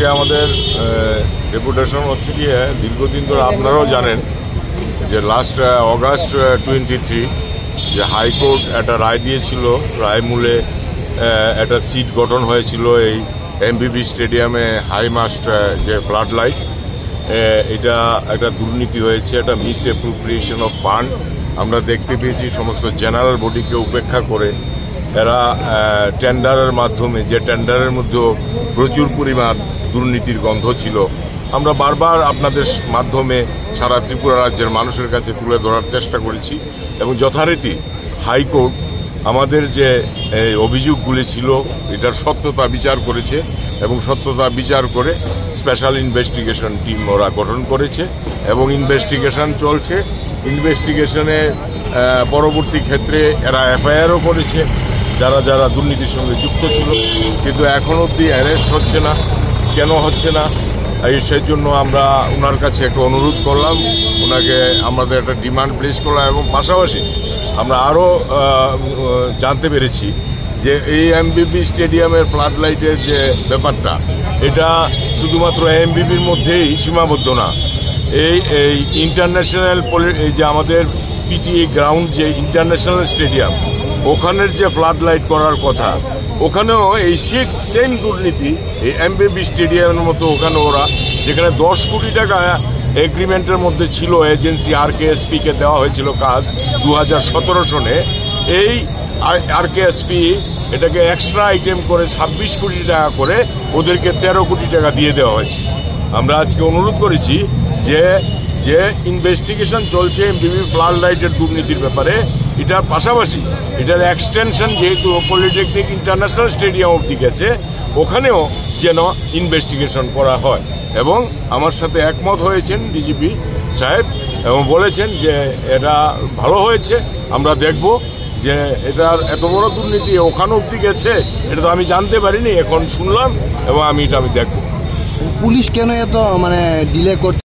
আজকে আমাদের ডেপুটেশন হচ্ছে গিয়ে দীর্ঘদিন ধরে আপনারাও জানেন যে লাস্ট অগাস্ট 23 যে হাইকোর্ট একটা রায় দিয়েছিল, রায় মূলে একটা সিট গঠন হয়েছিল এই এমবিবি স্টেডিয়ামে হাইমাস্ট যে ফ্লাড লাইট, এটা একটা দুর্নীতি হয়েছে, একটা মিস অ্যাপ্রোপ্রিয়েশন অফ ফান্ড আমরা দেখতে পেয়েছি। সমস্ত জেনারেল বডিকে উপেক্ষা করে এরা টেন্ডারের মাধ্যমে, যে টেন্ডারের মধ্যেও প্রচুর পরিমাণ দুর্নীতির গন্ধ ছিল, আমরা বারবার আপনাদের মাধ্যমে সারা ত্রিপুরা রাজ্যের মানুষের কাছে তুলে ধরার চেষ্টা করেছি এবং যথারীতি হাইকোর্ট আমাদের যে অভিযোগগুলি ছিল এটার সত্যতা বিচার করেছে এবং সত্যতা বিচার করে স্পেশাল ইনভেস্টিগেশন টিম ওরা গঠন করেছে এবং ইনভেস্টিগেশন চলছে। ইনভেস্টিগেশনে পরবর্তী ক্ষেত্রে এরা এফআইআরও করেছে যারা যারা দুর্নীতির সঙ্গে যুক্ত ছিল, কিন্তু এখন অবধি অ্যারেস্ট হচ্ছে না। কেন হচ্ছে না, সেই জন্য আমরা ওনার কাছে একটা অনুরোধ করলাম, ওনাকে আমাদের একটা ডিমান্ড প্লেস করলাম এবং পাশাপাশি আমরা আরও জানতে পেরেছি যে এই এমবিবি স্টেডিয়ামের ফ্লাড লাইটের যে ব্যাপারটা, এটা শুধুমাত্র এমবিবির মধ্যেই সীমাবদ্ধ না। এই ইন্টারন্যাশনাল এই যে আমাদের পিটিএ গ্রাউন্ড যে ইন্টারন্যাশনাল স্টেডিয়াম, ওখানের যে ফ্লাড লাইট করার কথা, ওখানেও এই সেম দুর্নীতি এই এমবিবি স্টেডিয়ামের মতো ওখানে ওরা, যেখানে 10 কোটি টাকা এগ্রিমেন্টের মধ্যে ছিল, এজেন্সি RKSP কে দেওয়া হয়েছিল কাজ 2017 সনে, এই RKSP এটাকে এক্সট্রা আইটেম করে 26 কোটি টাকা করে ওদেরকে 13 কোটি টাকা দিয়ে দেওয়া হয়েছে। আমরা আজকে অনুরোধ করেছি যে ইনভেস্টিগেশন চলছে এমবিবি ফ্লাড লাইটের দুর্নীতির ব্যাপারে, এটার পাশাপাশি এটার এক্সটেনশন যেহেতু পলিটেকনিক ইন্টারন্যাশনাল স্টেডিয়াম অবধি গেছে, ওখানেও যেন ইনভেস্টিগেশন করা হয়। এবং আমার সাথে একমত হয়েছেন ডিজিপি সাহেব এবং বলেছেন যে এটা ভালো হয়েছে, আমরা দেখব যে এটার এত বড় দুর্নীতি ওখানে অবধি গেছে, এটা তো আমি জানতে পারিনি, এখন শুনলাম এবং আমি দেখব। পুলিশ কেন এত ডিলে করছে?